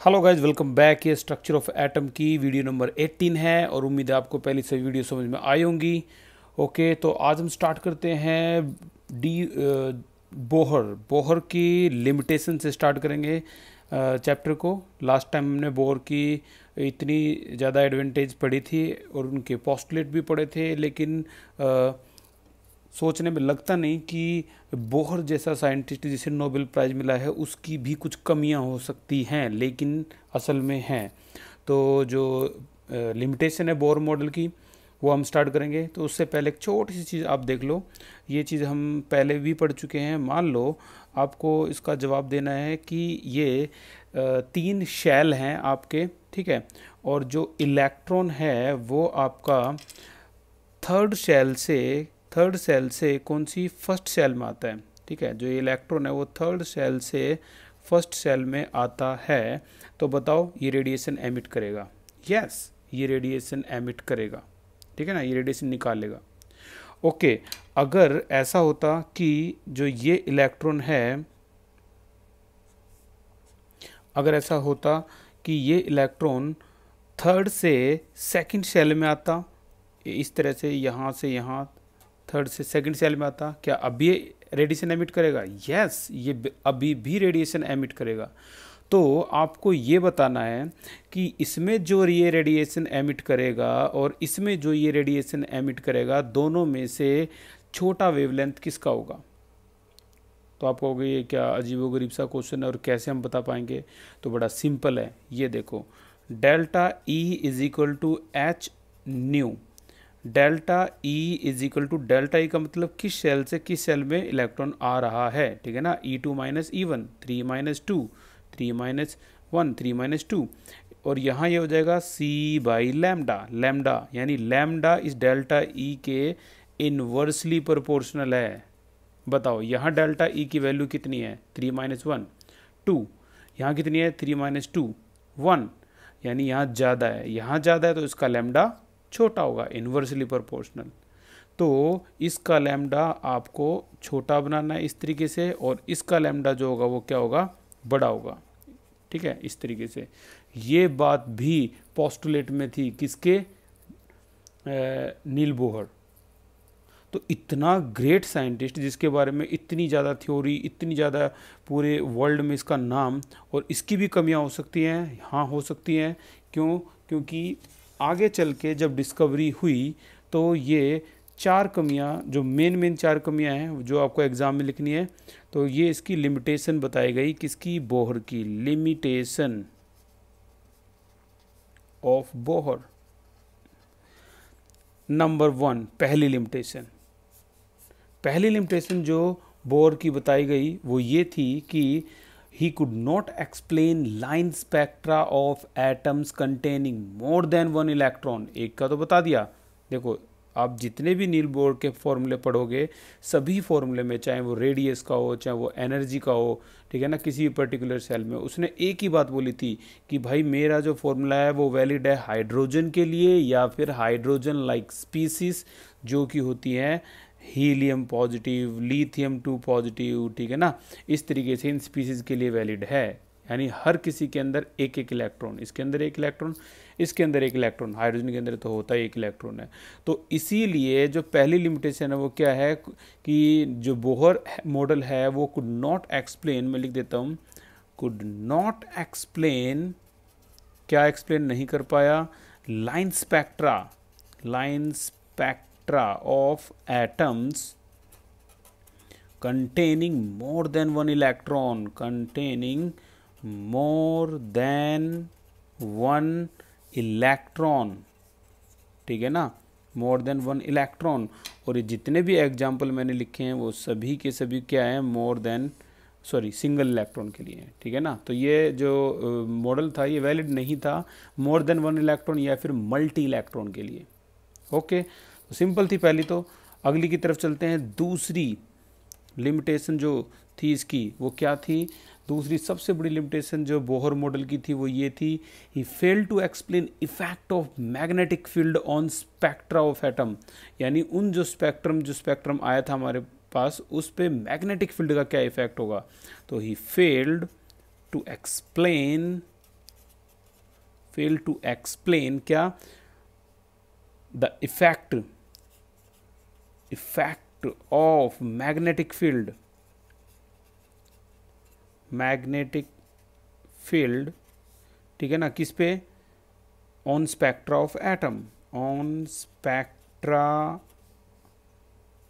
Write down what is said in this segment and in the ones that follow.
Hello guys, welcome back. ये structure of atom की video number 18 है और उम्मीद है आपको पहली से वीडियो समझ में आई होंगी। ओके, तो आज हम स्टार्ट करते हैं बोहर बोहर की लिमिटेशन से स्टार्ट करेंगे चैप्टर को। लास्ट टाइम हमने बोहर की इतनी ज़्यादा एडवांटेज पढ़ी थी और उनके पोस्टुलेट भी पढ़े थे, लेकिन सोचने में लगता नहीं कि बोहर जैसा साइंटिस्ट जिसे नोबेल प्राइज़ मिला है उसकी भी कुछ कमियां हो सकती हैं, लेकिन असल में हैं। तो जो लिमिटेशन है बोहर मॉडल की वो हम स्टार्ट करेंगे। तो उससे पहले एक छोटी सी चीज़ आप देख लो। ये चीज़ हम पहले भी पढ़ चुके हैं। मान लो आपको इसका जवाब देना है कि ये तीन शेल हैं आपके, ठीक है, और जो इलेक्ट्रॉन है वो आपका थर्ड शेल से कौन सी फर्स्ट शेल में आता है। ठीक है, जो इलेक्ट्रॉन है वो थर्ड शेल से फर्स्ट शेल में आता है। तो बताओ ये रेडिएशन एमिट करेगा। यस, ये रेडिएशन एमिट करेगा, ठीक है ना, ये रेडिएशन निकालेगा। ओके, अगर ऐसा होता कि जो ये इलेक्ट्रॉन है, अगर ऐसा होता कि ये इलेक्ट्रॉन थर्ड से सेकंड शेल में आता, इस तरह से यहाँ से यहाँ थर्ड से सेकंड सेल में आता, क्या अभी रेडिएशन एमिट करेगा? यस, ये अभी भी रेडिएशन एमिट करेगा। तो आपको ये बताना है कि इसमें जो ये रेडिएशन एमिट करेगा और इसमें जो ये रेडिएशन एमिट करेगा, दोनों में से छोटा वेवलेंथ किसका होगा। तो आप कहोगे ये क्या अजीबोगरीब सा क्वेश्चन है और कैसे हम बता पाएंगे। तो बड़ा सिंपल है, ये देखो, delta E is equal to H nu. Delta E is equal to, delta E का मतलब किस शेल से किस शेल में इलेक्ट्रॉन आ रहा है, ठीक है ना। E2 minus E1, 3 minus 2, 3 minus 1, 3 minus 2, और यहाँ ये हो जाएगा C बाई लैम्डा। लैम्डा यानी लैम्डा इस डेल्टा ई के इनवर्सली प्रोपोर्शनल है। बताओ यहाँ डेल्टा ई की वैल्यू कितनी है? 3 माइनस 1, 2। यहाँ कितनी है? 3 माइनस 2, 1। यानी यहाँ ज़्यादा है, यहाँ ज़्यादा है तो इसका लैम्डा छोटा होगा, इन्वर्सली प्रोपोर्शनल। तो इसका लैम्डा आपको छोटा बनाना है इस तरीके से, और इसका लैम्डा जो होगा वो क्या होगा? बड़ा होगा, ठीक है, इस तरीके से। ये बात भी पोस्टुलेट में थी किसके? नील बोहर। तो इतना ग्रेट साइंटिस्ट जिसके बारे में इतनी ज़्यादा थ्योरी, इतनी ज़्यादा पूरे वर्ल्ड में इसका नाम, और इसकी भी कमियां हो सकती हैं। हाँ, हो सकती हैं। क्यों? क्योंकि आगे चल के जब डिस्कवरी हुई तो ये चार कमियां, जो मेन चार कमियां हैं जो आपको एग्ज़ाम में लिखनी है, तो ये इसकी लिमिटेशन बताई गई। किसकी? बोहर की। Limitation of Bohr. नंबर 1, पहली लिमिटेशन जो बोहर की बताई गई वो ये थी कि he could not explain line spectra of atoms containing more than one electron। एक का तो बता दिया। देखो, आप जितने भी नील बोहर के फॉर्मूले पढ़ोगे, सभी फॉर्मूले में, चाहे वो रेडियस का हो, चाहे वो एनर्जी का हो, ठीक है ना, किसी भी पर्टिकुलर सेल में, उसने एक ही बात बोली थी कि भाई मेरा जो फॉर्मूला है वो वैलिड है हाइड्रोजन के लिए या फिर हाइड्रोजन लाइक स्पीसीज जो कि होती हैं हीलियम पॉजिटिव, लिथियम 2 पॉजिटिव, ठीक है ना। इस तरीके से इन स्पीसीज के लिए वैलिड है। यानी हर किसी के अंदर एक एक इलेक्ट्रॉन, इसके अंदर एक इलेक्ट्रॉन, इसके अंदर एक इलेक्ट्रॉन, हाइड्रोजन के अंदर तो होता ही एक इलेक्ट्रॉन है। तो इसीलिए जो पहली लिमिटेशन है वो क्या है कि जो बोहर मॉडल है वो कुड नॉट एक्सप्लेन, मैं लिख देता हूँ, कुड नॉट एक्सप्लेन, क्या एक्सप्लेन नहीं कर पाया? Line spectra of atoms containing more than one electron, containing more than one electron, ठीक है ना, मोर देन वन इलेक्ट्रॉन। और ये जितने भी एग्जाम्पल मैंने लिखे हैं वो सभी के सभी क्या है? More than, sorry, single electron के लिए, ठीक है ना। तो ये जो मॉडल था ये वैलिड नहीं था मोर देन वन इलेक्ट्रॉन या फिर मल्टी इलेक्ट्रॉन के लिए। ओके, तो सिंपल थी पहली। तो अगली की तरफ चलते हैं। दूसरी लिमिटेशन जो थी इसकी वो क्या थी? दूसरी सबसे बड़ी लिमिटेशन जो बोहर मॉडल की थी वो ये थी, he failed to explain effect of magnetic field on spectra of atom. यानी उन जो स्पेक्ट्रम आया था हमारे पास, उस पे मैग्नेटिक फील्ड का क्या इफेक्ट होगा। तो he failed to explain fail to explain क्या, the effect of magnetic field, ठीक है ना, किस पे, on spectra of atom, on spectra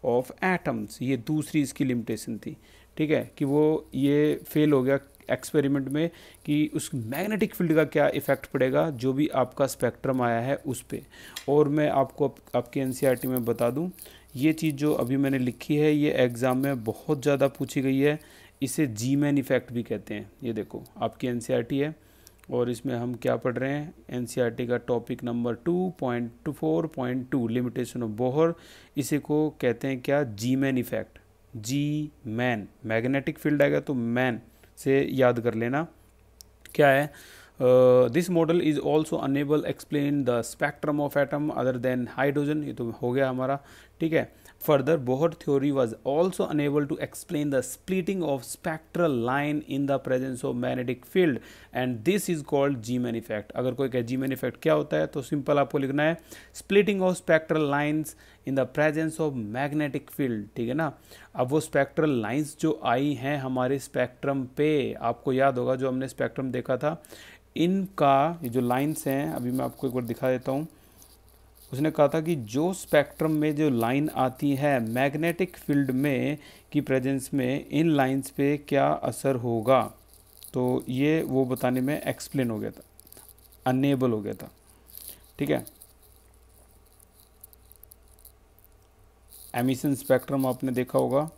of atoms. ये दूसरी इसकी लिमिटेशन थी, ठीक है, कि वो ये फेल हो गया एक्सपेरिमेंट में कि उस मैग्नेटिक फील्ड का क्या इफ़ेक्ट पड़ेगा जो भी आपका स्पेक्ट्रम आया है उस पे। और मैं आपको आपके एनसीईआरटी में बता दूं, ये चीज़ जो अभी मैंने लिखी है ये एग्ज़ाम में बहुत ज़्यादा पूछी गई है, इसे जी मैन इफ़ेक्ट भी कहते हैं। ये देखो आपकी एनसीईआरटी है और इसमें हम क्या पढ़ रहे हैं, एनसीईआरटी का topic number 2.4.2 limitation of Bohr, इसे को कहते हैं क्या, Zeeman effect. Zeeman, magnetic field आएगा तो मैन से याद कर लेना क्या है। This model is also unable explain the spectrum of atom other than hydrogen, ये तो हो गया हमारा, ठीक है। Further Bohr theory was also unable to explain the splitting of spectral line in the presence of magnetic field and this is called G-Man effect। अगर कोई कहे G-Man effect क्या होता है तो सिंपल आपको लिखना है splitting of spectral lines in the presence of magnetic field, ठीक है ना। अब वो स्पेक्ट्रल लाइंस जो आई हैं हमारे स्पेक्ट्रम पे, आपको याद होगा जो हमने स्पेक्ट्रम देखा था, इनका ये जो लाइंस हैं, अभी मैं आपको एक बार दिखा देता हूँ। उसने कहा था कि जो स्पेक्ट्रम में जो लाइन आती है मैग्नेटिक फील्ड में की प्रेजेंस में, इन लाइंस पे क्या असर होगा, तो ये वो बताने में एक्सप्लेन हो गया था, अनेबल हो गया था, ठीक है। एमिशन स्पेक्ट्रम आपने देखा होगा,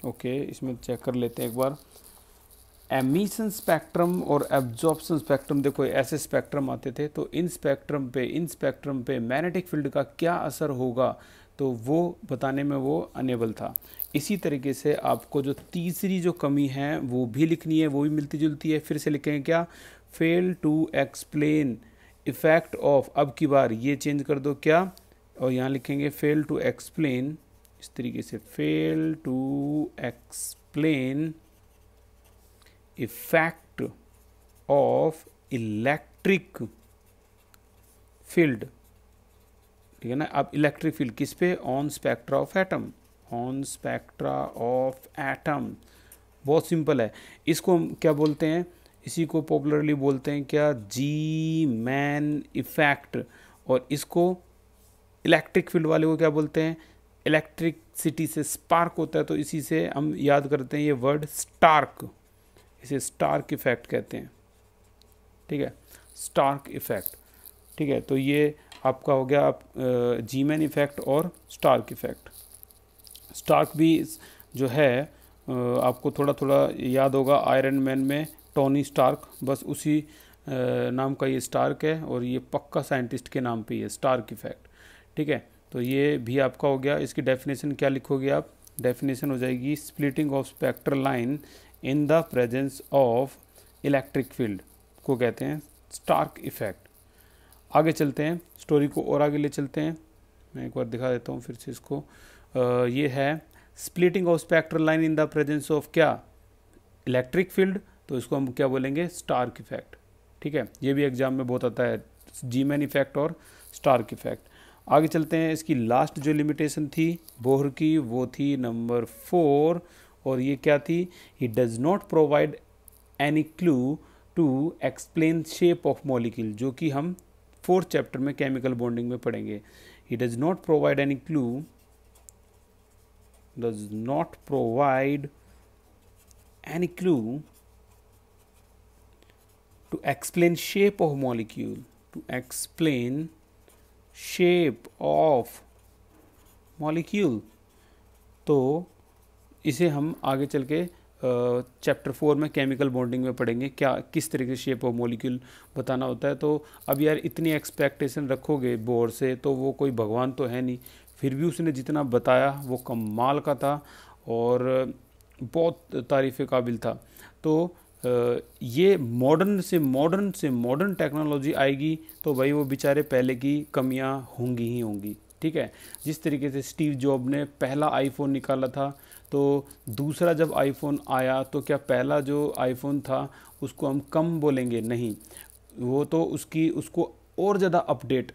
ओके, इसमें चेक कर लेते हैं एक बार। एमिशन स्पेक्ट्रम और एब्जॉर्प्शन स्पेक्ट्रम, देखो ऐसे स्पेक्ट्रम आते थे, तो इन स्पेक्ट्रम पे मैग्नेटिक फील्ड का क्या असर होगा, तो वो बताने में वो अनेबल था। इसी तरीके से आपको जो तीसरी जो कमी है वो भी लिखनी है, वो भी मिलती जुलती है। फिर से लिखेंगे क्या, fail to explain effect of, अब की बार ये चेंज कर दो क्या, और यहाँ लिखेंगे फेल टू एक्सप्लेन, इस तरीके से fail to explain effect of electric field, ठीक है ना। अब इलेक्ट्रिक फील्ड किस पे, on spectra of atom, on spectra of atom, बहुत सिंपल है। इसको हम क्या बोलते हैं, इसी को पॉपुलरली बोलते हैं क्या, जी मैन इफेक्ट। और इसको इलेक्ट्रिक फील्ड वाले को क्या बोलते हैं, इलेक्ट्रिसिटी से स्पार्क होता है, तो इसी से हम याद करते हैं ये वर्ड स्टार्क, इसे स्टार्क इफेक्ट कहते हैं, ठीक है, स्टार्क इफेक्ट, ठीक है। तो ये आपका हो गया आप जी मैन इफेक्ट और स्टार्क इफेक्ट। स्टार्क भी जो है आपको थोड़ा थोड़ा याद होगा, आयरन मैन में टोनी स्टार्क, बस उसी नाम का ये स्टार्क है और ये पक्का साइंटिस्ट के नाम पे ही है, स्टार्क इफेक्ट, ठीक है। तो ये भी आपका हो गया। इसकी डेफिनेशन क्या लिखोगे आप, डेफिनेशन हो जाएगी splitting of spectral line in the presence of electric field को कहते हैं स्टार्क इफेक्ट। आगे चलते हैं, स्टोरी को और आगे ले चलते हैं, मैं एक बार दिखा देता हूँ फिर से इसको। ये है splitting of spectral line in the presence of क्या, इलेक्ट्रिक फील्ड, तो इसको हम क्या बोलेंगे, स्टार्क इफेक्ट, ठीक है। ये भी एग्जाम में बहुत आता है, जी मैन इफेक्ट और स्टार्क इफेक्ट। आगे चलते हैं, इसकी लास्ट जो लिमिटेशन थी बोहर की वो थी नंबर 4, और ये क्या थी, he does not provide any clue to explain shape of molecule, जो कि हम 4th चैप्टर में केमिकल बॉन्डिंग में पढ़ेंगे। He does not provide any clue, does not provide any clue to explain shape of molecule, to explain shape of molecule. तो इसे हम आगे चल के चैप्टर 4 में केमिकल बॉन्डिंग में पढ़ेंगे, क्या किस तरीके से शेप ऑफ मॉलिक्यूल बताना होता है। तो अब यार इतनी एक्सपेक्टेशन रखोगे बोर्ड से, तो वो कोई भगवान तो है नहीं, फिर भी उसने जितना बताया वो कमाल का था और बहुत तारीफ़ काबिल था। तो ये मॉडर्न टेक्नोलॉजी आएगी तो भाई वो बेचारे पहले की कमियां होंगी ही होंगी, ठीक है। जिस तरीके से स्टीव जॉब ने पहला आईफोन निकाला था तो दूसरा जब आईफोन आया तो क्या पहला जो आईफोन था उसको हम कम बोलेंगे? नहीं, वो तो उसको और ज़्यादा अपडेट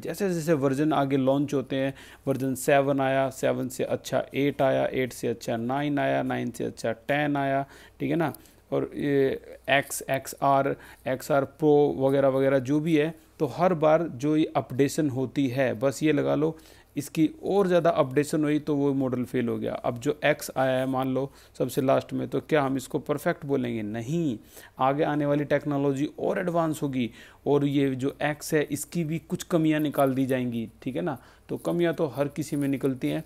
जैसे जैसे वर्जन आगे लॉन्च होते हैं, वर्जन 7 आया, 7 से अच्छा 8 आया, 8 से अच्छा 9 आया, 9 से अच्छा 10 आया, ठीक है ना। और ये एक्स आर प्रो वगैरह वगैरह जो भी है, तो हर बार जो ये अपडेशन होती है, बस ये लगा लो इसकी और ज़्यादा अपडेशन हुई तो वो मॉडल फेल हो गया। अब जो एक्स आया है मान लो सबसे लास्ट में, तो क्या हम इसको परफेक्ट बोलेंगे? नहीं, आगे आने वाली टेक्नोलॉजी और एडवांस होगी और ये जो एक्स है इसकी भी कुछ कमियां निकाल दी जाएंगी, ठीक है ना। तो कमियां तो हर किसी में निकलती हैं।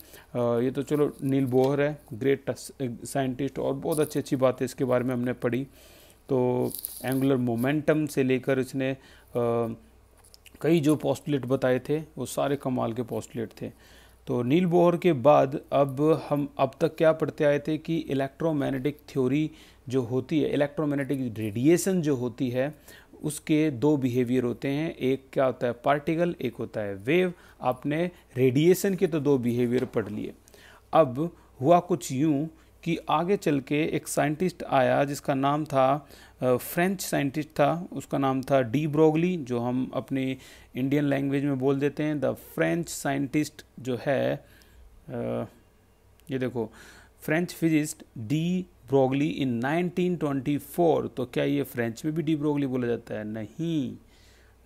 ये तो चलो नील बोहर है, ग्रेट साइंटिस्ट, और बहुत अच्छी अच्छी बातें इसके बारे में हमने पढ़ी। तो एंगुलर मोमेंटम से लेकर इसने कई जो पोस्टुलेट बताए थे वो सारे कमाल के पोस्टुलेट थे। तो नील बोहर के बाद अब हम अब तक क्या पढ़ते आए थे कि इलेक्ट्रोमैग्नेटिक थ्योरी जो होती है, इलेक्ट्रोमैग्नेटिक रेडिएशन जो होती है, उसके दो बिहेवियर होते हैं। एक क्या होता है पार्टिकल, एक होता है वेव। आपने रेडिएशन के तो दो बिहेवियर पढ़ लिए। अब हुआ कुछ यूं कि आगे चल के एक साइंटिस्ट आया जिसका नाम था, फ्रेंच साइंटिस्ट था, उसका नाम था डी ब्रोगली, जो हम अपनी इंडियन लैंग्वेज में बोल देते हैं द फ्रेंच साइंटिस्ट जो है। ये देखो, फ्रेंच फिजिस्ट डी ब्रोगली इन 1924। तो क्या ये फ्रेंच में भी डी ब्रोगली बोला जाता है? नहीं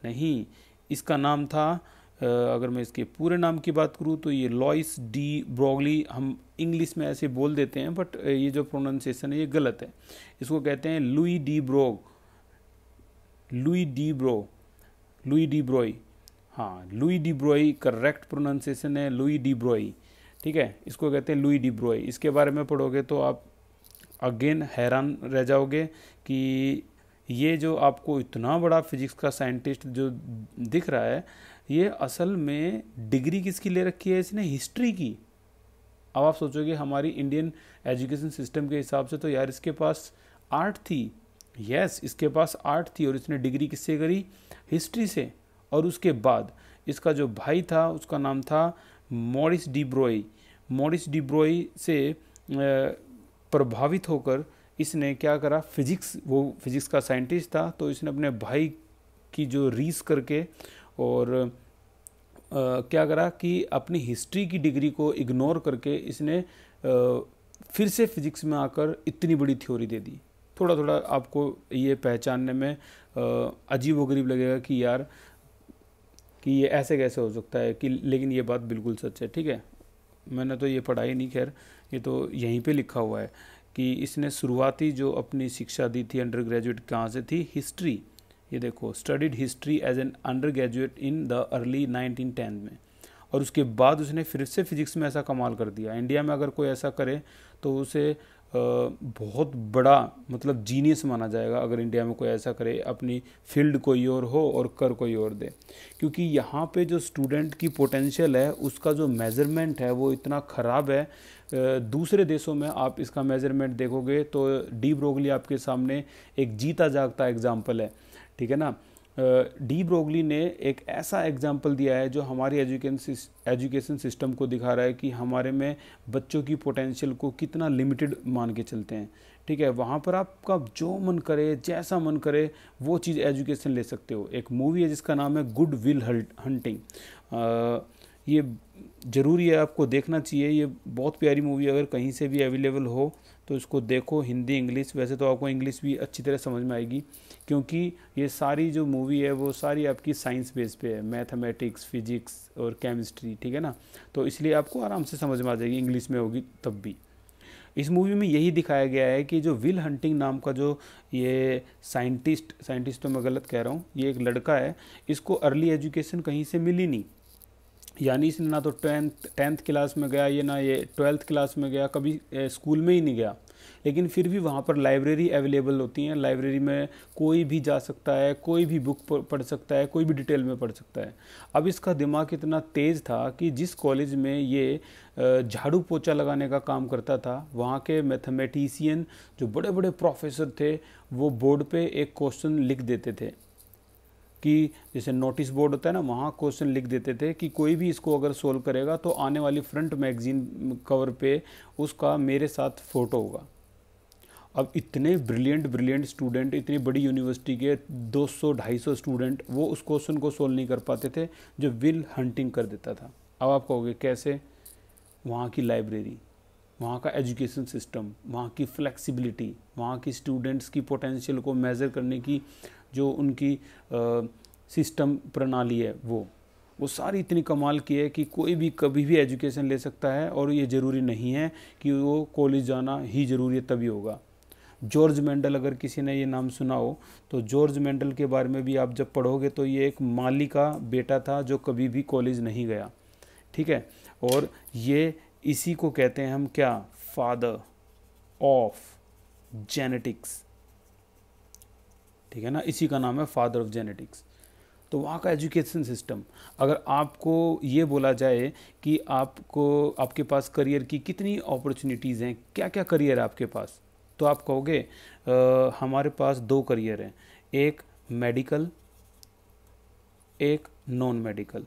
नहीं, इसका नाम था, अगर मैं इसके पूरे नाम की बात करूँ तो ये लॉइस डी ब्रोगली, हम इंग्लिश में ऐसे बोल देते हैं बट ये जो प्रोनाउंसिएशन है ये गलत है। इसको कहते हैं लुई डी ब्रोई। हाँ, Louis de Broglie correct pronunciation है, लुई डी ब्रोई, ठीक है। इसको कहते हैं लुई डी ब्रोई। इसके बारे में पढ़ोगे तो आप अगेन हैरान रह जाओगे कि ये जो आपको इतना बड़ा फिजिक्स का साइंटिस्ट जो दिख रहा है, ये असल में डिग्री किसकी ले रखी है इसने? हिस्ट्री की। अब आप सोचोगे हमारी इंडियन एजुकेशन सिस्टम के हिसाब से तो यार इसके पास आर्ट थी। यस, इसके पास आर्ट थी और इसने डिग्री किससे करी? हिस्ट्री से। और उसके बाद इसका जो भाई था उसका नाम था Morris D Brohi. Morris D Brohi से प्रभावित होकर इसने क्या करा, फिजिक्स, वो फिजिक्स का साइंटिस्ट था, तो इसने अपने भाई की जो रीस करके और क्या करा कि अपनी हिस्ट्री की डिग्री को इग्नोर करके इसने फिर से फिजिक्स में आकर इतनी बड़ी थ्योरी दे दी। थोड़ा थोड़ा आपको ये पहचानने में अजीब व गरीब लगेगा कि यार कि ये ऐसे कैसे हो सकता है, कि लेकिन ये बात बिल्कुल सच है, ठीक है। मैंने तो ये पढ़ा ही नहीं, खैर ये तो यहीं पे लिखा हुआ है कि इसने शुरुआती जो अपनी शिक्षा दी थी अंडर ग्रेजुएट, कहाँ से थी? हिस्ट्री। ये देखो, studied history as an undergraduate in the early 1910 में। और उसके बाद उसने फिर से फिजिक्स में ऐसा कमाल कर दिया। इंडिया में अगर कोई ऐसा करे तो उसे बहुत बड़ा मतलब जीनियस माना जाएगा, अगर इंडिया में कोई ऐसा करे, अपनी फील्ड कोई और हो और कर कोई और दे। क्योंकि यहाँ पे जो स्टूडेंट की पोटेंशियल है उसका जो मेज़रमेंट है वो इतना ख़राब है। दूसरे देशों में आप इसका मेज़रमेंट देखोगे तो डी ब्रोगली आपके सामने एक जीता जागता एग्जाम्पल है, ठीक है ना। डी ब्रोगली ने एक ऐसा एग्जाम्पल दिया है जो हमारी एजुकेशन सिस्टम को दिखा रहा है कि हमारे में बच्चों की पोटेंशियल को कितना लिमिटेड मान के चलते हैं, ठीक है। वहाँ पर आपका जो मन करे, जैसा मन करे, वो चीज़ एजुकेशन ले सकते हो। एक मूवी है जिसका नाम है गुड विल हंटिंग। ये ज़रूरी है, आपको देखना चाहिए। ये बहुत प्यारी मूवी, अगर कहीं से भी अवेलेबल हो तो इसको देखो, हिंदी इंग्लिश। वैसे तो आपको इंग्लिश भी अच्छी तरह समझ में आएगी क्योंकि ये सारी जो मूवी है वो सारी आपकी साइंस बेस पे है, मैथमेटिक्स, फिजिक्स और केमिस्ट्री, ठीक है ना। तो इसलिए आपको आराम से समझ में आ जाएगी, इंग्लिश में होगी तब भी। इस मूवी में यही दिखाया गया है कि जो विल हंटिंग नाम का जो ये साइंटिस्ट तो मैं गलत कह रहा हूँ, ये एक लड़का है, इसको अर्ली एजुकेशन कहीं से मिली नहीं। यानी इसने ना तो टेंथ क्लास में गया, ये ना ये 12th क्लास में गया, कभी स्कूल में ही नहीं गया। लेकिन फिर भी वहाँ पर लाइब्रेरी अवेलेबल होती हैं, लाइब्रेरी में कोई भी जा सकता है, कोई भी बुक पढ़ सकता है, कोई भी डिटेल में पढ़ सकता है। अब इसका दिमाग इतना तेज़ था कि जिस कॉलेज में ये झाड़ू पोछा लगाने का काम करता था, वहाँ के मैथमेटिशियन जो बड़े बड़े प्रोफेसर थे वो बोर्ड पे एक क्वेश्चन लिख देते थे कि जैसे नोटिस बोर्ड होता है ना, वहाँ क्वेश्चन लिख देते थे कि कोई भी इसको अगर सोल्व करेगा तो आने वाली फ्रंट मैगजीन कवर पे उसका मेरे साथ फ़ोटो होगा। अब इतने ब्रिलियंट स्टूडेंट, इतनी बड़ी यूनिवर्सिटी के 200-250 स्टूडेंट वो उस क्वेश्चन को सोल्व नहीं कर पाते थे जो विल हंटिंग कर देता था। अब आप कहोगे कैसे? वहाँ की लाइब्रेरी, वहाँ का एजुकेशन सिस्टम, वहाँ की फ्लेक्सिबिलिटी, वहाँ की स्टूडेंट्स की पोटेंशियल को मेज़र करने की जो उनकी सिस्टम प्रणाली है वो सारी इतनी कमाल की है कि कोई भी कभी भी एजुकेशन ले सकता है, और ये ज़रूरी नहीं है कि वो कॉलेज जाना ही ज़रूरी है तभी होगा। जॉर्ज मेंडल, अगर किसी ने ये नाम सुना हो तो जॉर्ज मेंडल के बारे में भी आप जब पढ़ोगे तो ये एक माली का बेटा था जो कभी भी कॉलेज नहीं गया, ठीक है। और ये इसी को कहते हैं हम क्या? फादर ऑफ जेनेटिक्स, ठीक है ना, इसी का नाम है फादर ऑफ जेनेटिक्स। तो वहाँ का एजुकेशन सिस्टम, अगर आपको ये बोला जाए कि आपके पास करियर की कितनी अपॉर्चुनिटीज़ हैं, क्या क्या करियर है आपके पास, तो आप कहोगे हमारे पास 2 करियर हैं, एक मेडिकल, एक नॉन मेडिकल,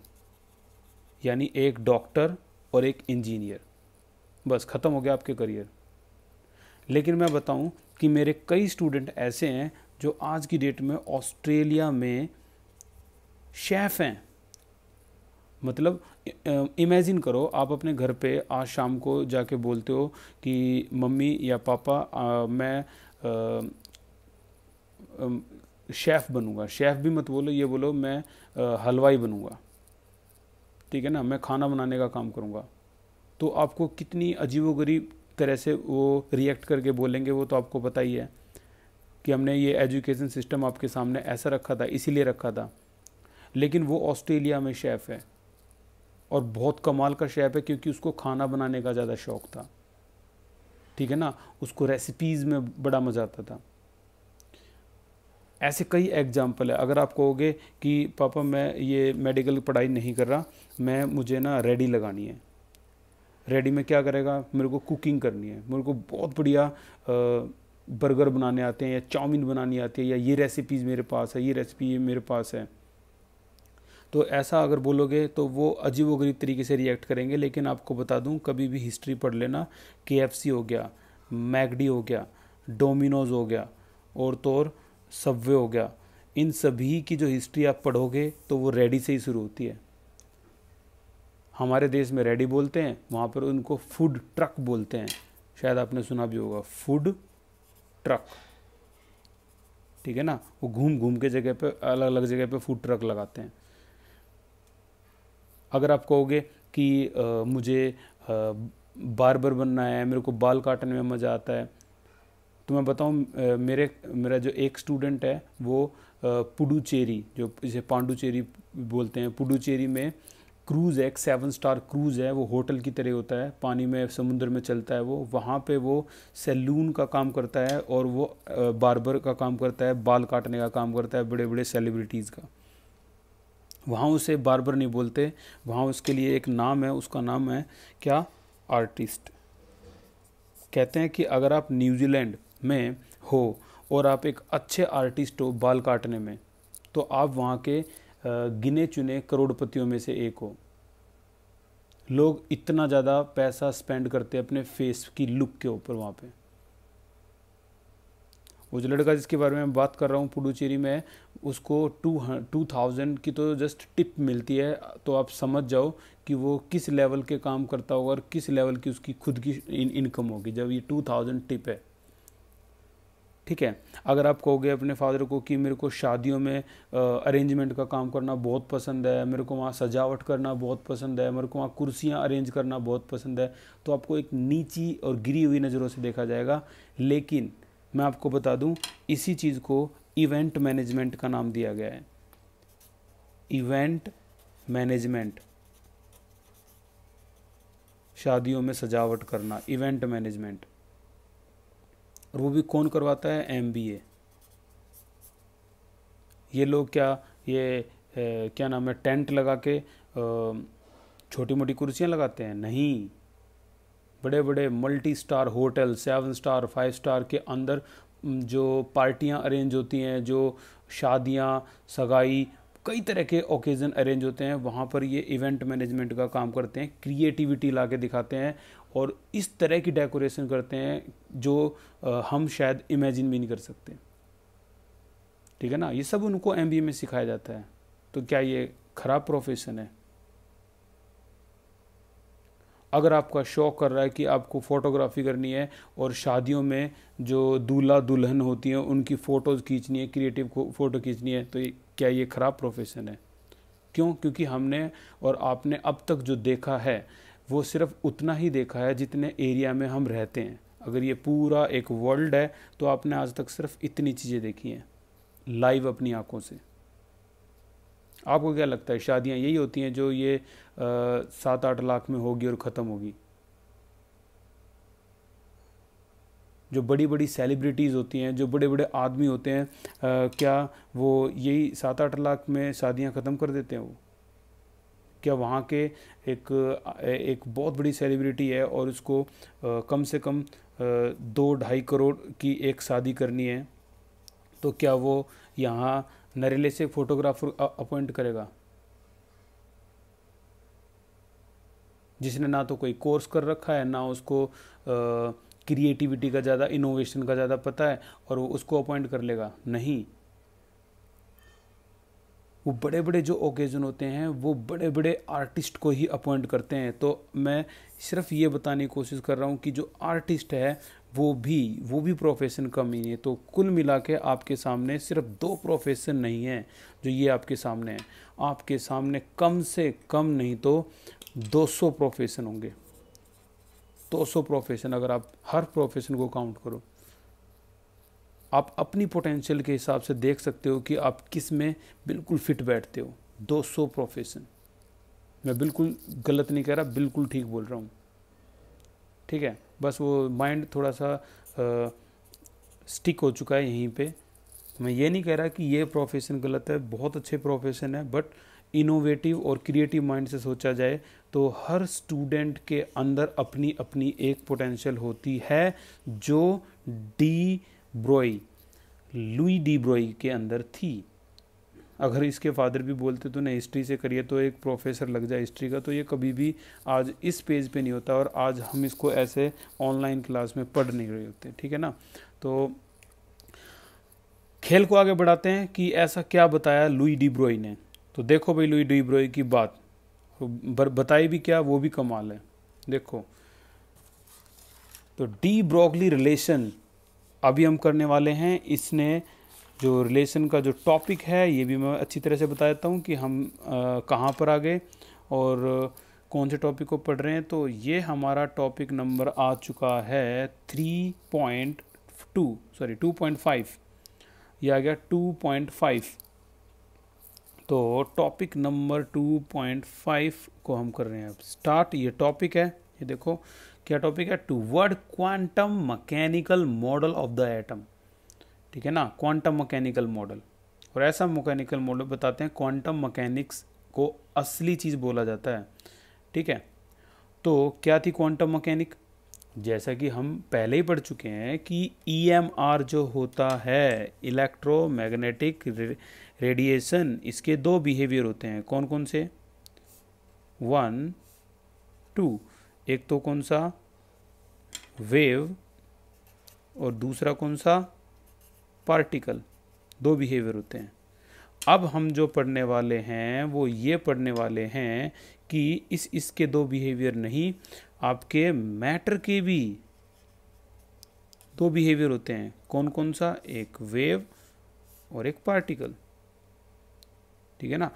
यानी एक डॉक्टर और एक इंजीनियर, बस ख़त्म हो गया आपके करियर। लेकिन मैं बताऊं कि मेरे कई स्टूडेंट ऐसे हैं जो आज की डेट में ऑस्ट्रेलिया में शेफ़ हैं। मतलब इमेजिन करो, आप अपने घर पे आज शाम को जाके बोलते हो कि मम्मी या पापा मैं शेफ़ बनूंगा। शेफ़ भी मत बोलो, ये बोलो मैं हलवाई बनूंगा, ठीक है ना, मैं खाना बनाने का काम करूंगा। तो आपको कितनी अजीबोगरीब तरह से वो रिएक्ट करके बोलेंगे, वो तो आपको पता ही है कि हमने ये एजुकेशन सिस्टम आपके सामने ऐसा रखा था, इसीलिए रखा था। लेकिन वो ऑस्ट्रेलिया में शेफ़ है और बहुत कमाल का शेफ़ है क्योंकि उसको खाना बनाने का ज़्यादा शौक़ था, ठीक है ना, उसको रेसिपीज़ में बड़ा मज़ा आता था। ऐसे कई एग्जाम्पल है। अगर आप कहोगे कि पापा मैं ये मेडिकल पढ़ाई नहीं कर रहा, मुझे ना रेडी लगानी है, रेडी में क्या करेगा, मेरे को कुकिंग करनी है, मेरे को बहुत बढ़िया बर्गर बनाने आते हैं या चाउमीन बनानी आती है, या ये रेसिपीज़ मेरे पास है, ये रेसिपी मेरे पास है, तो ऐसा अगर बोलोगे तो वो अजीबोगरीब तरीके से रिएक्ट करेंगे। लेकिन आपको बता दूं, कभी भी हिस्ट्री पढ़ लेना, KFC हो गया, मैकडी हो गया, डोमिनोज़ हो गया, और तो और सबवे हो गया, इन सभी की जो हिस्ट्री आप पढ़ोगे तो वो रेडी से ही शुरू होती है। हमारे देश में रेडी बोलते हैं, वहाँ पर उनको फूड ट्रक बोलते हैं, शायद आपने सुना भी होगा, फूड ट्रक, ठीक है ना। वो घूम घूम के जगह पे, अलग अलग जगह पे फूड ट्रक लगाते हैं। अगर आप कहोगे कि मुझे बार्बर बनना है, मेरे को बाल काटने में मज़ा आता है, तो मैं बताऊं, मेरा जो एक स्टूडेंट है वो पुडुचेरी, जो इसे पांडुचेरी बोलते हैं, पुडुचेरी में क्रूज़ है, एक 7 स्टार क्रूज़ है, वो होटल की तरह होता है, पानी में समुद्र में चलता है। वो वहाँ पे वो सैलून का काम करता है और वो बार्बर का काम करता है, बाल काटने का काम करता है बड़े बड़े सेलिब्रिटीज़ का। वहाँ उसे बार्बर नहीं बोलते, वहाँ उसके लिए एक नाम है, उसका नाम है क्या? आर्टिस्ट। कहते हैं कि अगर आप न्यूजीलैंड में हो और आप एक अच्छे आर्टिस्ट हो बाल काटने में, तो आप वहाँ के गिने चुने करोड़पतियों में से एक हो। लोग इतना ज़्यादा पैसा स्पेंड करते हैं अपने फेस की लुक के ऊपर वहाँ पे। वो जो लड़का जिसके बारे में मैं बात कर रहा हूँ पुडुचेरी में, उसको 2000 की तो जस्ट टिप मिलती है, तो आप समझ जाओ कि वो किस लेवल के काम करता होगा और किस लेवल की उसकी खुद की इनकम होगी जब ये 2000 टिप है, ठीक है। अगर आप कहोगे अपने फादर को कि मेरे को शादियों में अरेंजमेंट का काम करना बहुत पसंद है, मेरे को वहाँ सजावट करना बहुत पसंद है, मेरे को वहाँ कुर्सियाँ अरेंज करना बहुत पसंद है, तो आपको एक नीची और गिरी हुई नज़रों से देखा जाएगा। लेकिन मैं आपको बता दूं, इसी चीज़ को इवेंट मैनेजमेंट का नाम दिया गया है। इवेंट मैनेजमेंट, शादियों में सजावट करना, इवेंट मैनेजमेंट। और वो भी कौन करवाता है? MBA। ये लोग क्या नाम है, टेंट लगा के छोटी मोटी कुर्सियाँ लगाते हैं? नहीं, बड़े बड़े multi star hotel, 7 star 5 star के अंदर जो पार्टियां अरेंज होती हैं, जो शादियां, सगाई कई तरह के ओकेज़न अरेंज होते हैं, वहाँ पर ये इवेंट मैनेजमेंट का काम करते हैं, क्रिएटिविटी ला के दिखाते हैं और इस तरह की डेकोरेशन करते हैं जो हम शायद इमेजिन भी नहीं कर सकते। ठीक है ना, ये सब उनको एमबीए में सिखाया जाता है। तो क्या ये खराब प्रोफेशन है? अगर आपका शौक कर रहा है कि आपको फोटोग्राफी करनी है और शादियों में जो दूल्हा दुल्हन होती हैं उनकी फ़ोटोज़ खींचनी है, क्रिएटिव फ़ोटो खींचनी है, तो क्या ये ख़राब प्रोफेशन है? क्यों? क्योंकि हमने और आपने अब तक जो देखा है वो सिर्फ उतना ही देखा है जितने एरिया में हम रहते हैं। अगर ये पूरा एक वर्ल्ड है तो आपने आज तक सिर्फ इतनी चीज़ें देखी हैं लाइव अपनी आंखों से। आपको क्या लगता है शादियाँ यही होती हैं जो ये 7-8 लाख में होगी और ख़त्म होगी? जो बड़ी बड़ी सेलिब्रिटीज़ होती हैं, जो बड़े बड़े आदमी होते हैं, क्या वो यही 7-8 लाख में शादियाँ ख़त्म कर देते हैं? वो क्या वहाँ के एक बहुत बड़ी सेलिब्रिटी है और उसको कम से कम 2-2.5 करोड़ की एक शादी करनी है, तो क्या वो यहाँ नरेले से फोटोग्राफर अपॉइंट करेगा जिसने ना तो कोई कोर्स कर रखा है, ना उसको क्रिएटिविटी का ज़्यादा, इनोवेशन का ज़्यादा पता है, और वो उसको अपॉइंट कर लेगा? नहीं। वो बड़े बड़े जो ओकेज़न होते हैं वो बड़े बड़े आर्टिस्ट को ही अपॉइंट करते हैं। तो मैं सिर्फ ये बताने की कोशिश कर रहा हूँ कि जो आर्टिस्ट है वो भी प्रोफेशन कम ही है। तो कुल मिला के आपके सामने सिर्फ 2 प्रोफेशन नहीं है जो ये आपके सामने है, आपके सामने कम से कम नहीं तो 200 प्रोफेशन होंगे। 200 प्रोफेशन, अगर आप हर प्रोफेशन को काउंट करो, आप अपनी पोटेंशियल के हिसाब से देख सकते हो कि आप किस में बिल्कुल फिट बैठते हो। 200 प्रोफेशन, मैं बिल्कुल गलत नहीं कह रहा, बिल्कुल ठीक बोल रहा हूँ। ठीक है, बस वो माइंड थोड़ा सा स्टिक हो चुका है यहीं पे। मैं ये नहीं कह रहा कि ये प्रोफेशन गलत है, बहुत अच्छे प्रोफेशन है, बट इनोवेटिव और क्रिएटिव माइंड से सोचा जाए तो हर स्टूडेंट के अंदर अपनी अपनी एक पोटेंशियल होती है जो लुई डी ब्रोई के अंदर थी। अगर इसके फादर भी बोलते तो नहीं हिस्ट्री से करिए तो एक प्रोफेसर लग जाए हिस्ट्री का, तो ये कभी भी आज इस पेज पे नहीं होता और आज हम इसको ऐसे ऑनलाइन क्लास में पढ़ नहीं रहे होते। ठीक है ना, तो खेल को आगे बढ़ाते हैं कि ऐसा क्या बताया लुई डी ब्रोई ने। तो देखो भाई, लुई डी ब्रोई की बात बताई भी क्या, वो भी कमाल है। देखो, तो डी ब्रोगली रिलेशन अभी हम करने वाले हैं। इसने जो रिलेशन का जो टॉपिक है ये भी मैं अच्छी तरह से बता देता हूँ कि हम कहाँ पर आ गए और कौन से टॉपिक को पढ़ रहे हैं। तो ये हमारा टॉपिक नंबर आ चुका है 2.5, ये आ गया 2.5। तो टॉपिक नंबर 2.5 को हम कर रहे हैं अब स्टार्ट। ये टॉपिक है, ये देखो क्या टॉपिक है, toward quantum mechanical model of the atom. ठीक है ना, क्वांटम मैकेनिकल मॉडल। और ऐसा मैकेनिकल मॉडल बताते हैं, क्वांटम मैकेनिक्स को असली चीज़ बोला जाता है। ठीक है, तो क्या थी क्वांटम मैकेनिक? जैसा कि हम पहले ही पढ़ चुके हैं कि EMR जो होता है, इलेक्ट्रोमैग्नेटिक रेडिएशन, इसके 2 बिहेवियर होते हैं। कौन कौन से? 1, 2। एक तो कौन सा? वेव, और दूसरा कौन सा? पार्टिकल। 2 बिहेवियर होते हैं। अब हम जो पढ़ने वाले हैं वो ये पढ़ने वाले हैं कि इसके 2 बिहेवियर नहीं, आपके मैटर के भी 2 बिहेवियर होते हैं। कौन कौन सा? एक वेव और एक पार्टिकल। ठीक है ना,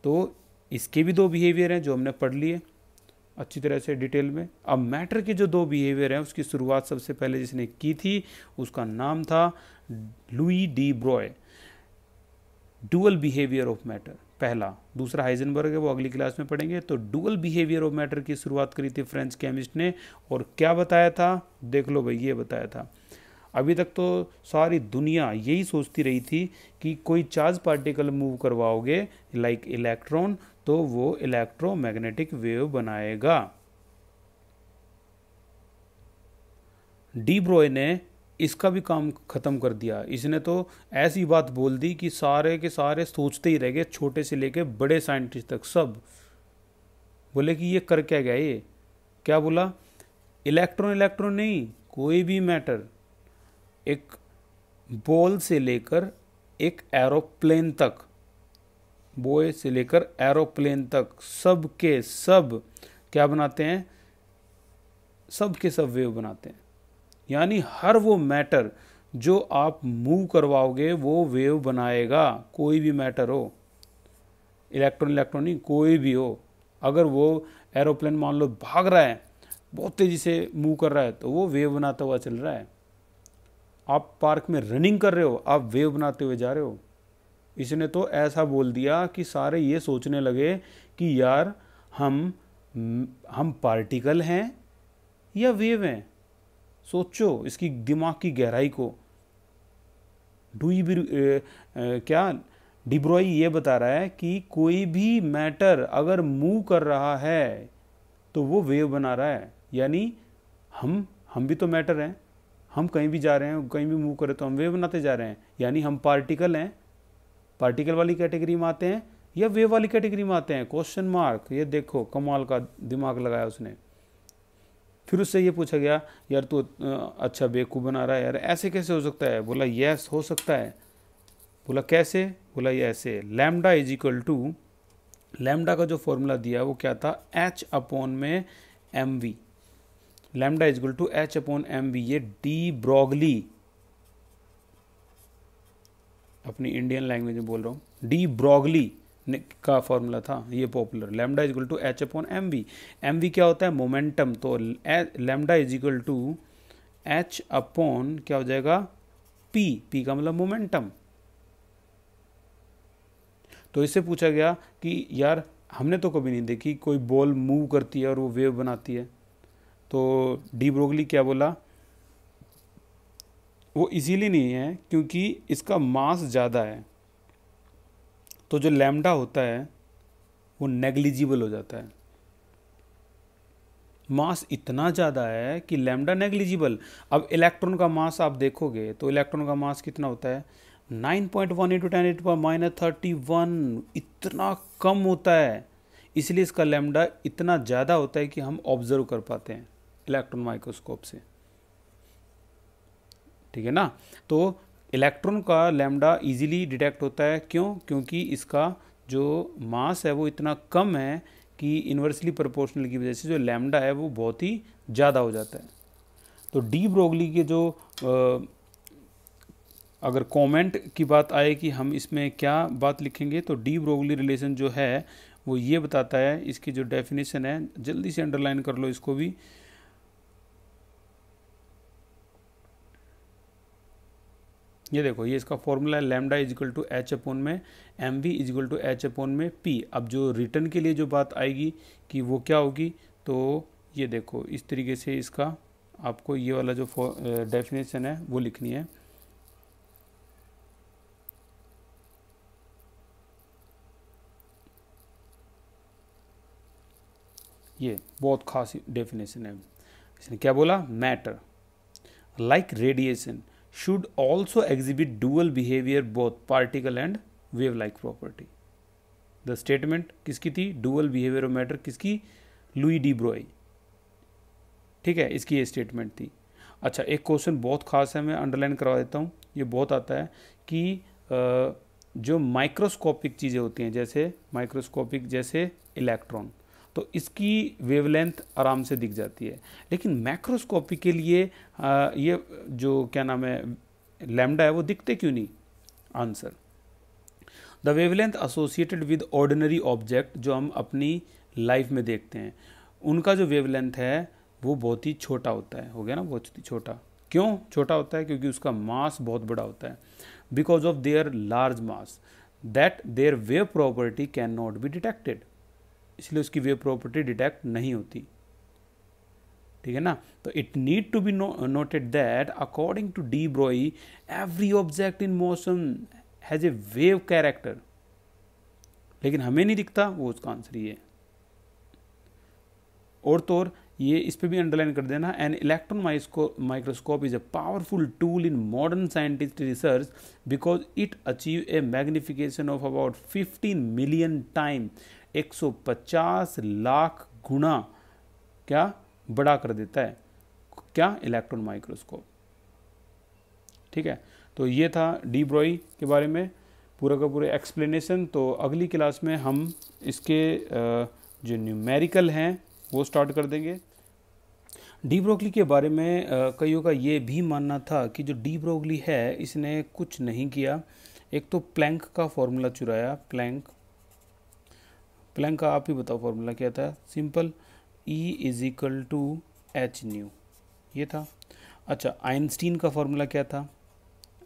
तो इसके भी 2 बिहेवियर हैं जो हमने पढ़ लिए अच्छी तरह से डिटेल में। अब मैटर के जो 2 बिहेवियर हैं उसकी शुरुआत सबसे पहले जिसने की थी उसका नाम था Louis de Broglie. Dual behaviour of matter पहला, दूसरा हाइजेनबर्ग है, वो अगली क्लास में पढ़ेंगे। तो डुअल बिहेवियर ऑफ मैटर की शुरुआत करी थी फ्रेंच केमिस्ट ने, और क्या बताया था? देख लो भाई, ये बताया था। अभी तक तो सारी दुनिया यही सोचती रही थी कि कोई चार्ज पार्टिकल मूव करवाओगे लाइक इलेक्ट्रॉन तो वो इलेक्ट्रोमैग्नेटिक वेव बनाएगा। डी ब्रोय ने इसका भी काम ख़त्म कर दिया। इसने तो ऐसी बात बोल दी कि सारे के सारे सोचते ही रह गए, छोटे से लेके बड़े साइंटिस्ट तक सब बोले कि ये कर क्या गया। ये क्या बोला? इलेक्ट्रॉन इलेक्ट्रॉन नहीं, कोई भी मैटर, एक बॉल से लेकर एक एरोप्लेन तक, बॉय से लेकर एरोप्लेन तक, सब के सब क्या बनाते हैं? सब के सब वेव बनाते हैं। यानी हर वो मैटर जो आप मूव करवाओगे वो वेव बनाएगा, कोई भी मैटर हो, इलेक्ट्रॉन इलेक्ट्रॉन नहीं, कोई भी हो। अगर वो एरोप्लेन मान लो भाग रहा है, बहुत तेज़ी से मूव कर रहा है, तो वो वेव बनाता हुआ चल रहा है। आप पार्क में रनिंग कर रहे हो, आप वेव बनाते हुए जा रहे हो। इसने तो ऐसा बोल दिया कि सारे ये सोचने लगे कि यार हम पार्टिकल हैं या वेव हैं। सोचो इसकी दिमाग की गहराई को। डुई भी क्या डिब्रॉय ये बता रहा है कि कोई भी मैटर अगर मूव कर रहा है तो वो वेव बना रहा है। यानी हम भी तो मैटर हैं, हम कहीं भी जा रहे हैं, कहीं भी मूव करें तो हम वेव बनाते जा रहे हैं। यानी हम पार्टिकल हैं, पार्टिकल वाली कैटेगरी में आते हैं या वेव वाली कैटेगरी में आते हैं? Question mark. ये देखो कमाल का दिमाग लगाया उसने। फिर उससे ये पूछा गया, यार तू अच्छा बेवकूफ़ बना रहा है यार, ऐसे कैसे हो सकता है? बोला यस हो सकता है। बोला कैसे? बोला ये ऐसे, lambda is equal to, lambda का जो फॉर्मूला दिया वो क्या था? एच अपॉन में M V. Lambda is equal to H upon M V. ये डी ब्रॉगली, अपनी इंडियन लैंग्वेज में बोल रहा हूँ, डी ब्रॉगली का फॉर्मूला था ये popular. Lambda is equal to H upon M V. M V क्या होता है? मोमेंटम। तो lambda is equal to H upon क्या हो जाएगा? पी। पी का मतलब मोमेंटम। तो इससे पूछा गया कि यार हमने तो कभी नहीं देखी कोई बॉल मूव करती है और वो वेव बनाती है। तो डी ब्रोगली क्या बोला? वो इजीली नहीं है क्योंकि इसका मास ज़्यादा है, तो जो लैम्डा होता है वो नेग्लिजिबल हो जाता है। मास इतना ज़्यादा है कि लैम्डा नेग्लिजिबल। अब इलेक्ट्रॉन का मास आप देखोगे तो इलेक्ट्रॉन का मास कितना होता है? 9.1 इंटू 10⁻31। इतना कम होता है, इसलिए इसका लैम्डा इतना ज़्यादा होता है कि हम ऑब्जर्व कर पाते हैं इलेक्ट्रॉन माइक्रोस्कोप से। ठीक है ना? तो इलेक्ट्रॉन का लैम्डा इजीली डिटेक्ट होता है। क्यों? क्योंकि इसका जो मास है वो इतना कम है कि इन्वर्सली प्रोपोर्शनल की वजह से जो लैम्डा है वो बहुत ही ज़्यादा हो जाता है। तो डी ब्रोगली के जो अगर कमेंट की बात आए कि हम इसमें क्या बात लिखेंगे, तो डी ब्रोगली रिलेशन जो है वो ये बताता है, इसकी जो डेफिनेशन है जल्दी से अंडरलाइन कर लो इसको भी। ये देखो, ये इसका फॉर्मूला है, lambda is equal to H upon में M v is equal to H upon में पी। अब जो रिटर्न के लिए जो बात आएगी कि वो क्या होगी, तो ये देखो इस तरीके से इसका आपको ये वाला जो डेफिनेशन है वो लिखनी है। ये बहुत खास डेफिनेशन है। इसने क्या बोला? Matter like radiation should also exhibit dual behavior both particle and wave like property। The statement किसकी थी? डुअल बिहेवियर ऑफ मैटर किसकी? Louis de Broglie. ठीक है, इसकी ये स्टेटमेंट थी। अच्छा, एक क्वेश्चन बहुत खास है, मैं अंडरलाइन करवा देता हूँ, ये बहुत आता है कि जो माइक्रोस्कोपिक चीज़ें होती हैं, जैसे माइक्रोस्कोपिक जैसे इलेक्ट्रॉन, तो इसकी वेवलेंथ आराम से दिख जाती है। लेकिन मैक्रोस्कोपी के लिए ये जो क्या नाम है लैम्डा है वो दिखते क्यों नहीं? Answer, the wavelength associated with ordinary object, जो हम अपनी लाइफ में देखते हैं, उनका जो वेवलेंथ है वो बहुत ही छोटा होता है। हो गया ना, बहुत ही छोटा। क्यों छोटा होता है? क्योंकि उसका मास बहुत बड़ा होता है। Because of their large mass that their wave property can not be detected, इसलिए उसकी वेव प्रॉपर्टी डिटेक्ट नहीं होती। ठीक है ना? तो it need to be noted that according to de Broglie every object in motion has a wave character, लेकिन हमें नहीं दिखता, वो उसका आंसर ही है। और तो और ये इस पे भी अंडरलाइन कर देना। An electron microscope is a powerful tool in modern scientist research because it achieve a magnification of about 15 million time, 150 lakh गुना क्या बड़ा कर देता है क्या, इलेक्ट्रॉन माइक्रोस्कोप। ठीक है, तो ये था डी ब्रोई के बारे में पूरा का पूरा एक्सप्लेनेशन। तो अगली क्लास में हम इसके जो न्यूमेरिकल हैं वो स्टार्ट कर देंगे। डी ब्रोगली के बारे में कईयों का ये भी मानना था कि जो डी ब्रोगली है इसने कुछ नहीं किया। एक तो प्लैंक का फॉर्मूला चुराया, प्लैंक का आप ही बताओ फॉर्मूला क्या था, simple E is equal to H nu, ये था। अच्छा, आइंस्टीन का फॉर्मूला क्या था,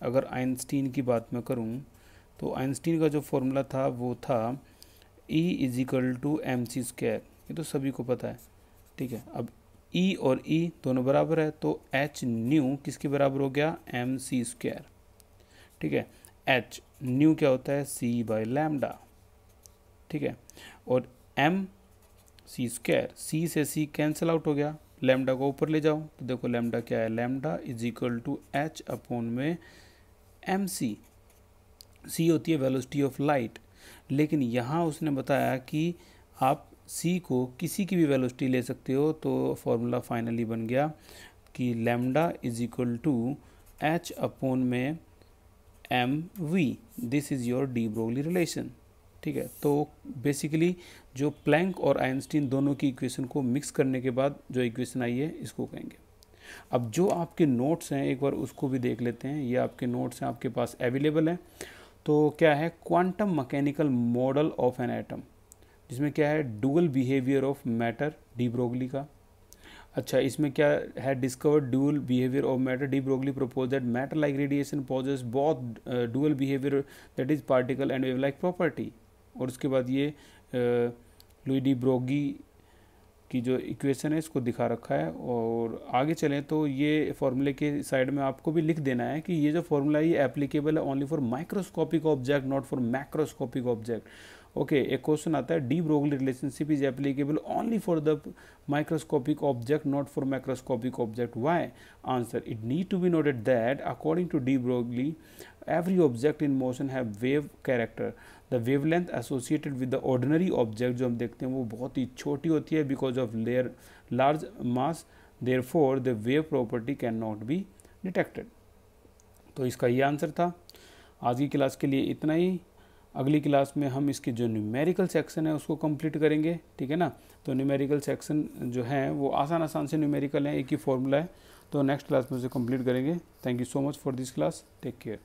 अगर आइंस्टीन की बात मैं करूं तो आइंस्टीन का जो फॉर्मूला था वो था E is equal to M C square, ये तो सभी को पता है। ठीक है, अब E और E दोनों बराबर है तो एच न्यू किसके बराबर हो गया, एम सी स्क्वायर। ठीक है, एच न्यू क्या होता है, सी बाय लैम्डा। ठीक है, और एम सी स्क्वायर, सी से सी कैंसिल आउट हो गया, लैम्डा को ऊपर ले जाओ तो देखो लैम्डा क्या है, lambda is equal to H upon में एम सी। सी होती है वेलोसिटी ऑफ लाइट, लेकिन यहाँ उसने बताया कि आप सी को किसी की भी वेलोसिटी ले सकते हो, तो फॉर्मूला फाइनली बन गया कि lambda is equal to H upon में M v, this is your de Broglie relation. ठीक है, तो बेसिकली जो प्लैंक और आइंस्टीन दोनों की इक्वेशन को मिक्स करने के बाद जो इक्वेशन आई है इसको कहेंगे। अब जो आपके नोट्स हैं एक बार उसको भी देख लेते हैं, ये आपके नोट्स हैं आपके पास अवेलेबल हैं। तो क्या है, quantum mechanical model of an atom, जिसमें क्या है, dual behaviour of matter, de Broglie का। अच्छा, इसमें क्या है, discovered dual behaviour of matter, de Broglie propose that matter like radiation possess both dual behaviour that is particle and wave like property. और उसके बाद ये लुई डी ब्रोगी की जो इक्वेशन है इसको दिखा रखा है। और आगे चलें तो ये फॉर्मूले के साइड में आपको भी लिख देना है कि ये जो फॉर्मूला है ये एप्लीकेबल है only for microscopic object, not for macroscopic object. Okay, एक क्वेश्चन आता है, de Broglie relationship is applicable only for the microscopic object not for macroscopic object, why? Answer, it need to be noted that according to de Broglie every object in motion have wave character. The wavelength associated with the ordinary object जो हम देखते हैं वो बहुत ही छोटी होती है because of their large mass, therefore the wave property cannot be detected. तो इसका ये आंसर था। आज की क्लास के लिए इतना ही। अगली क्लास में हम इसके जो न्यूमेरिकल सेक्शन है उसको कंप्लीट करेंगे। ठीक है ना, तो न्यूमेरिकल सेक्शन जो है वो आसान से न्यूमेरिकल है, एक ही फॉर्मूला है। तो नेक्स्ट क्लास में उसे कंप्लीट करेंगे। Thank you so much for this class, take care.